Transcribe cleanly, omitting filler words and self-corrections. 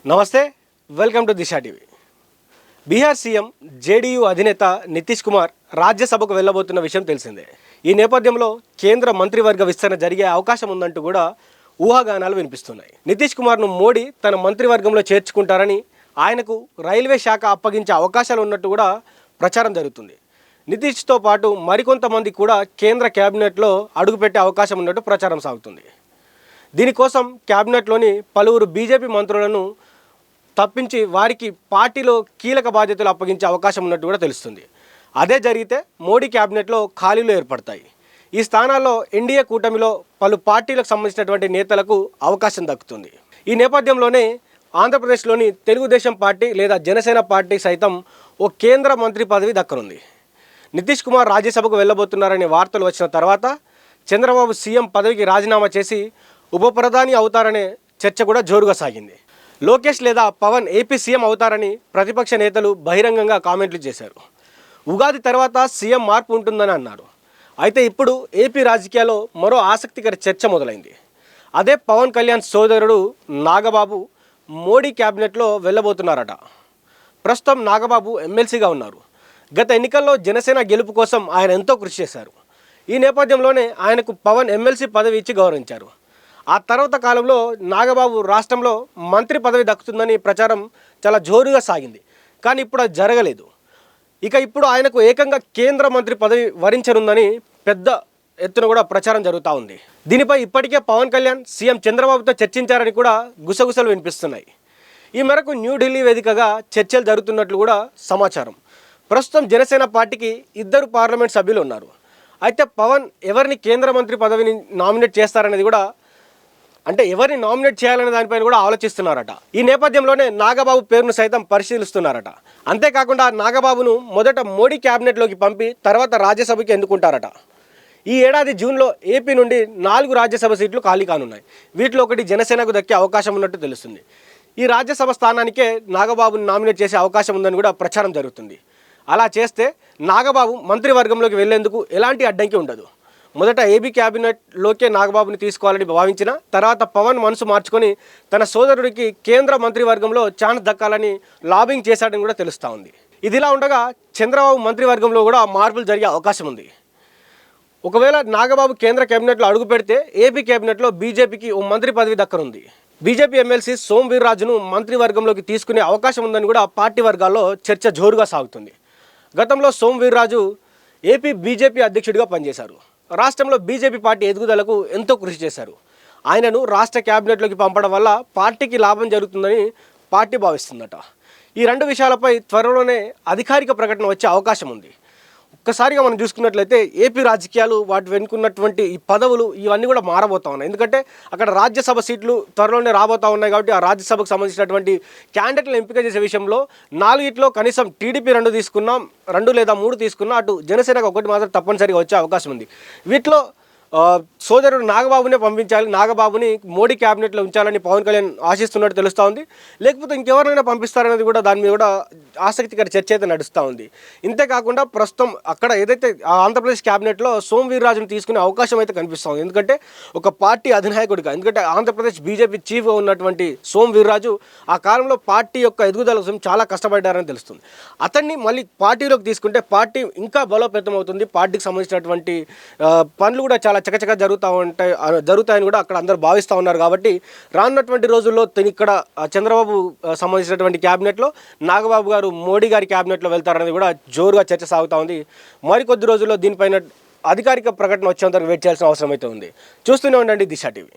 నమస్తే, welcome to Disha TV. Bihar CM JDU అధినేత నితీష్ కుమార్ రాజ్యసభకు వెళ్ళబోతున్న విషయం తెలిసిందే. ఈ నేపథ్యంలో కేంద్ర మంత్రివర్గ విస్తరణ జరిగే అవకాశం ఉందంటూ కూడా ఊహాగానాలు వినిపిస్తున్నాయి. నితీష్ కుమార్ను మోడీ తన మంత్రివర్గంలో చేర్చుకుంటారని, ఆయనకు రైల్వే శాఖ అప్పగించే అవకాశాలు ఉన్నట్టు కూడా ప్రచారం జరుగుతుంది. నితీష్తో పాటు మరికొంతమంది కూడా కేంద్ర క్యాబినెట్లో అడుగుపెట్టే అవకాశం ఉన్నట్టు ప్రచారం సాగుతుంది. దీనికోసం క్యాబినెట్లోని పలువురు బీజేపీ మంత్రులను తప్పించి వారికి పార్టీలో కీలక బాధ్యతలు అప్పగించే అవకాశం ఉన్నట్టు కూడా తెలుస్తుంది. అదే జరిగితే మోడీ క్యాబినెట్లో ఖాళీలు ఏర్పడతాయి. ఈ స్థానాల్లో ఎన్డీఏ కూటమిలో పలు పార్టీలకు సంబంధించినటువంటి నేతలకు అవకాశం దక్కుతుంది. ఈ నేపథ్యంలోనే ఆంధ్రప్రదేశ్లోని తెలుగుదేశం పార్టీ లేదా జనసేన పార్టీ సైతం ఓ కేంద్ర మంత్రి పదవి దక్కనుంది. నితీష్ కుమార్ రాజ్యసభకు వెళ్ళబోతున్నారనే వార్తలు వచ్చిన తర్వాత చంద్రబాబు సీఎం పదవికి రాజీనామా చేసి ఉప ప్రధాని అవుతారనే చర్చ కూడా జోరుగా సాగింది. లోకేష్ లేదా పవన్ ఏపీ సీఎం అవుతారని ప్రతిపక్ష నేతలు బహిరంగంగా కామెంట్లు చేశారు. ఉగాది తర్వాత సీఎం మార్పు ఉంటుందని అన్నారు. అయితే ఇప్పుడు ఏపీ రాజకీయాల్లో మరో ఆసక్తికర చర్చ మొదలైంది. అదే పవన్ కళ్యాణ్ సోదరుడు నాగబాబు మోడీ క్యాబినెట్లో వెళ్ళబోతున్నారట. ప్రస్తుతం నాగబాబు ఎమ్మెల్సీగా ఉన్నారు. గత ఎన్నికల్లో జనసేన గెలుపు కోసం ఆయన ఎంతో కృషి చేశారు. ఈ నేపథ్యంలోనే ఆయనకు పవన్ ఎమ్మెల్సీ పదవి ఇచ్చి గౌరవించారు. ఆ తర్వాత కాలంలో నాగబాబు రాష్ట్రంలో మంత్రి పదవి దక్కుతుందని ప్రచారం చాలా జోరుగా సాగింది. కానీ ఇప్పుడు అది జరగలేదు. ఇప్పుడు ఆయనకు ఏకంగా కేంద్ర మంత్రి పదవి వరించనుందని పెద్ద ఎత్తున కూడా ప్రచారం జరుగుతూ ఉంది. దీనిపై ఇప్పటికే పవన్ కళ్యాణ్ సీఎం చంద్రబాబుతో చర్చించారని కూడా గుసగుసలు వినిపిస్తున్నాయి. ఈ మేరకు న్యూఢిల్లీ వేదికగా చర్చలు జరుగుతున్నట్లు కూడా సమాచారం. ప్రస్తుతం జనసేన పార్టీకి 2 పార్లమెంట్ సభ్యులు ఉన్నారు. అయితే పవన్ ఎవరిని కేంద్ర మంత్రి పదవిని నామినేట్ చేస్తారనేది కూడా, అంటే ఎవరిని నామినేట్ చేయాలనే దానిపైన కూడా ఆలోచిస్తున్నారట. ఈ నేపథ్యంలోనే నాగబాబు పేరును సైతం పరిశీలిస్తున్నారట. అంతేకాకుండా నాగబాబును మొదట మోడీ క్యాబినెట్లోకి పంపి తర్వాత రాజ్యసభకి ఎన్నుకుంటారట. ఈ ఏడాది జూన్లో ఏపీ నుండి 4 రాజ్యసభ సీట్లు ఖాళీ కానున్నాయి. వీటిలో ఒకటి జనసేనకు దక్కే అవకాశం ఉన్నట్టు తెలుస్తుంది. ఈ రాజ్యసభ స్థానానికే నాగబాబును నామినేట్ చేసే అవకాశం ఉందని కూడా ప్రచారం జరుగుతుంది. అలా చేస్తే నాగబాబు మంత్రివర్గంలోకి వెళ్లేందుకు ఎలాంటి అడ్డంకి ఉండదు. మొదట ఏపీ క్యాబినెట్లోకే నాగబాబుని తీసుకోవాలని భావించిన తర్వాత పవన్ మనసు మార్చుకొని తన సోదరుడికి కేంద్ర మంత్రివర్గంలో ఛాన్స్ దక్కాలని లాబింగ్ చేశాడని కూడా తెలుస్తూ ఉంది. ఇదిలా ఉండగా చంద్రబాబు మంత్రివర్గంలో కూడా మార్పులు జరిగే అవకాశం ఉంది. ఒకవేళ నాగబాబు కేంద్ర కేబినెట్లో అడుగు పెడితే ఏపీ కేబినెట్లో బీజేపీకి ఓ మంత్రి పదవి దక్కనుంది. బీజేపీ ఎమ్మెల్సీ సోమ్ వీర్రాజును మంత్రివర్గంలోకి తీసుకునే అవకాశం ఉందని కూడా పార్టీ వర్గాల్లో చర్చ జోరుగా సాగుతుంది. గతంలో సోమ్ వీర్రాజు ఏపీ బీజేపీ అధ్యక్షుడిగా పనిచేశారు. రాష్ట్రంలో బీజేపీ పార్టీ ఎదుగుదలకు ఎంతో కృషి చేశారు. ఆయనను రాష్ట్ర క్యాబినెట్లోకి పంపడం వల్ల పార్టీకి లాభం జరుగుతుందని పార్టీ భావిస్తుందట. ఈ 2 విషయాలపై త్వరలోనే అధికారిక ప్రకటన వచ్చే అవకాశం ఉంది. ఒక్కసారిగా మనం చూసుకున్నట్లయితే ఏపీ రాజకీయాలు, వాటి వెనుకున్నటువంటి ఈ పదవులు ఇవన్నీ కూడా మారబోతా ఉన్నాయి. ఎందుకంటే అక్కడ రాజ్యసభ సీట్లు త్వరలోనే రాబోతూ ఉన్నాయి. కాబట్టి ఆ రాజ్యసభకు సంబంధించినటువంటి క్యాండిడేట్లను ఎంపిక చేసే విషయంలో 4 కనీసం టీడీపీ 2 తీసుకున్నాం, 2 లేదా 3 తీసుకున్నా అటు జనసేనకు 1 మాత్రం తప్పనిసరిగా వచ్చే అవకాశం ఉంది. వీటిలో సోదరుడు నాగబాబునే పంపించాలి, నాగబాబుని మోడీ క్యాబినెట్లో ఉంచాలని పవన్ కళ్యాణ్ ఆశిస్తున్నట్టు తెలుస్తూ ఉంది. లేకపోతే ఇంకెవరైనా పంపిస్తారనేది కూడా దాని మీద కూడా ఆసక్తికర చర్చ అయితే నడుస్తూ ఉంది. ఇంతేకాకుండా ప్రస్తుతం అక్కడ ఏదైతే ఆంధ్రప్రదేశ్ క్యాబినెట్లో సోమ్ వీర్రాజును తీసుకునే అవకాశం అయితే కనిపిస్తుంది. ఎందుకంటే ఒక పార్టీ అధినాయకుడిగా, ఎందుకంటే ఆంధ్రప్రదేశ్ బీజేపీ చీఫ్గా ఉన్నటువంటి సోమ్ వీర్రాజు ఆ కాలంలో పార్టీ యొక్క ఎదుగుదల కోసం చాలా కష్టపడ్డారని తెలుస్తుంది. అతన్ని మళ్ళీ పార్టీలోకి తీసుకుంటే పార్టీ ఇంకా బలోపేతం అవుతుంది. పార్టీకి సంబంధించినటువంటి పనులు కూడా చాలా చకచక జరుగుతాయని కూడా అక్కడ అందరూ భావిస్తూ ఉన్నారు. కాబట్టి రానున్నటువంటి రోజుల్లో ఇక్కడ చంద్రబాబు సంబంధించినటువంటి క్యాబినెట్లో నాగబాబు గారు మోడీ గారి క్యాబినెట్లో వెళ్తారనేది కూడా జోరుగా చర్చ సాగుతూ ఉంది. మరికొద్ది రోజుల్లో దీనిపైన అధికారిక ప్రకటన వచ్చేంత వరకు వెయిట్ చేయాల్సిన అవసరం అయితే ఉంది. చూస్తూనే ఉండండి దిశా టీవీ.